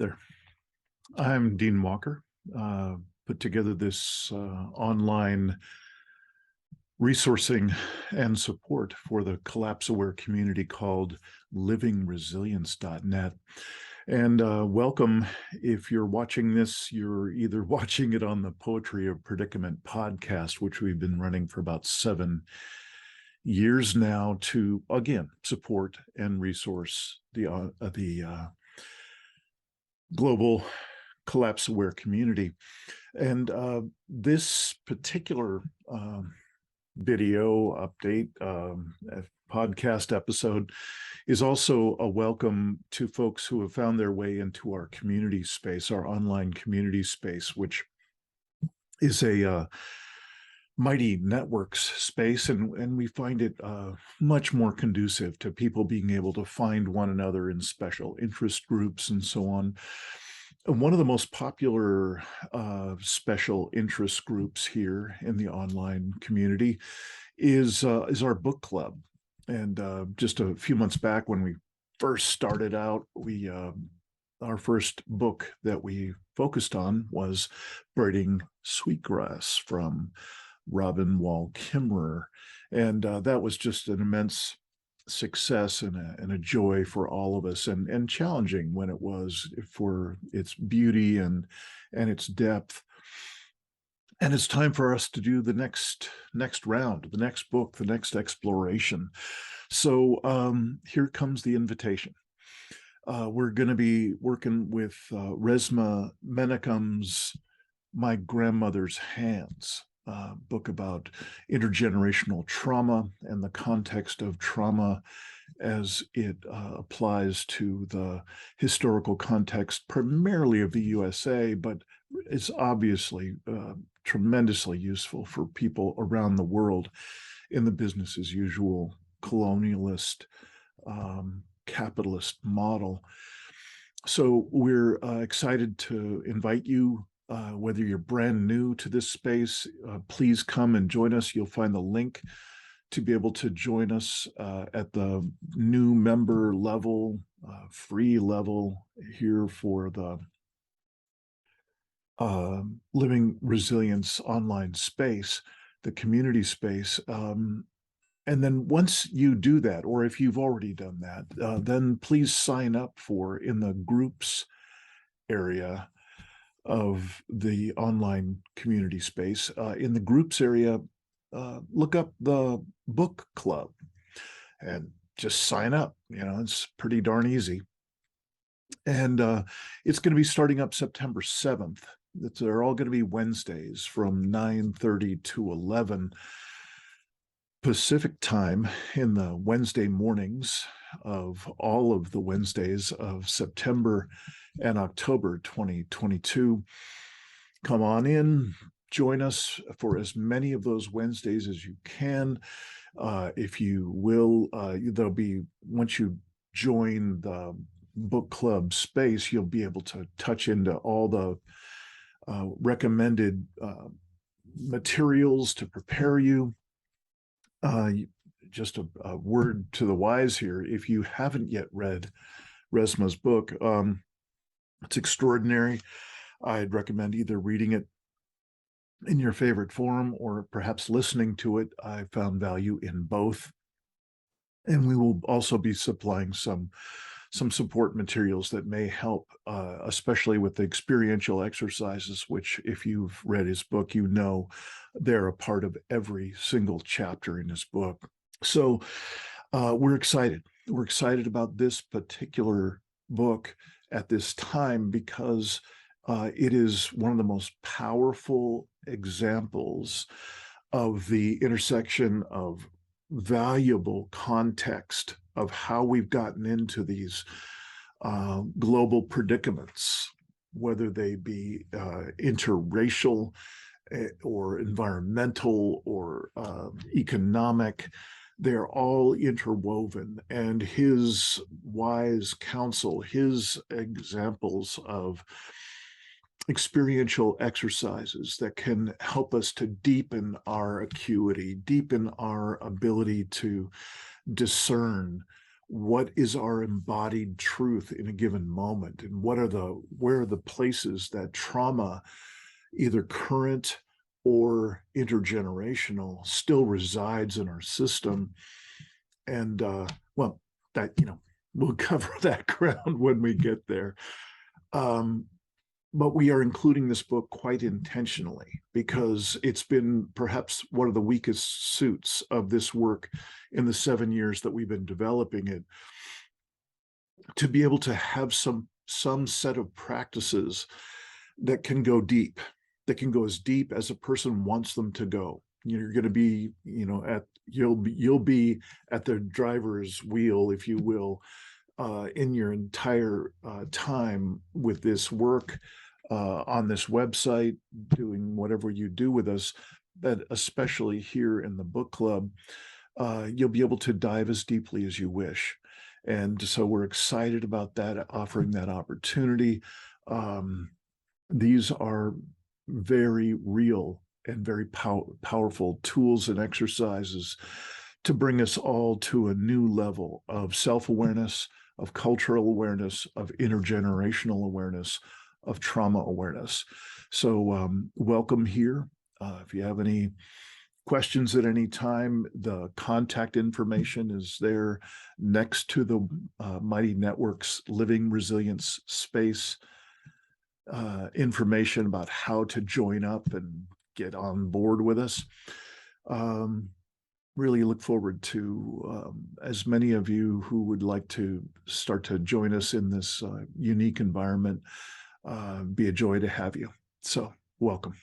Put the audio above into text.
there. I'm Dean Walker. Put together this online resourcing and support for the collapse-aware community called livingresilience.net. And welcome. If you're watching this, you're either watching it on the Poetry of Predicament podcast, which we've been running for about 7 years now to, again, support and resource the global collapse-aware community. And this particular video update, podcast episode, is also a welcome to folks who have found their way into our community space, our online community space, which is a mighty networks space, and we find it much more conducive to people being able to find one another in special interest groups and so on. And one of the most popular special interest groups here in the online community is our book club. And just a few months back, when we first started out, our first book that we focused on was Braiding Sweetgrass from Robin Wall Kimmerer. And that was just an immense success and a joy for all of us, and challenging when it was, for its beauty and its depth. And it's time for us to do the next round, the next book, the next exploration. So here comes the invitation. We're going to be working with Resmaa Menakem's My Grandmother's Hands, book about intergenerational trauma and the context of trauma as it applies to the historical context, primarily of the USA, but it's obviously tremendously useful for people around the world in the business as usual colonialist capitalist model. So we're excited to invite you. Whether you're brand new to this space, please come and join us. You'll find the link to be able to join us at the new member level, free level here for the Living Resilience online space, the community space. And then once you do that, or if you've already done that, then please sign up for, in the groups area of the online community space. In the groups area, look up the book club and just sign up. It's pretty darn easy. And it's going to be starting up September 7th. They're all going to be Wednesdays from 9:30 to 11 Pacific time in the Wednesday mornings of all of the Wednesdays of September and October 2022. Come on in, join us for as many of those Wednesdays as you can. If you will, there'll be, once you join the book club space, you'll be able to touch into all the recommended materials to prepare you. Just a word to the wise here: if you haven't yet read Resmaa's book, it's extraordinary. I'd recommend either reading it in your favorite form or perhaps listening to it. I found value in both. And we will also be supplying some support materials that may help, especially with the experiential exercises, which, if you've read his book, they're a part of every single chapter in his book. So we're excited. We're excited about this particular book at this time because it is one of the most powerful examples of the intersection of valuable context of how we've gotten into these global predicaments, whether they be interracial or environmental or economic. They're all interwoven, and his wise counsel, his examples of experiential exercises that can help us to deepen our acuity, deepen our ability to discern what is our embodied truth in a given moment, and where are the places that trauma, either current or intergenerational, still resides in our system. And well, that, we'll cover that ground when we get there. But we are including this book quite intentionally because it's been perhaps one of the weakest suits of this work in the 7 years that we've been developing it, to be able to have some set of practices that can go deep, that can go as deep as a person wants them to go. You're going to be, you'll be at the driver's wheel, if you will, in your entire time with this work, on this website, doing whatever you do with us, but especially here in the book club, you'll be able to dive as deeply as you wish. And so we're excited about that, offering that opportunity. These are very real and very powerful tools and exercises to bring us all to a new level of self-awareness, of cultural awareness, of intergenerational awareness, of trauma awareness. So welcome here. If you have any questions at any time, the contact information is there next to the Mighty Networks Living Resilience Space. Information about how to join up and get on board with us. Really look forward to as many of you who would like to start to join us in this unique environment. Be a joy to have you. So welcome.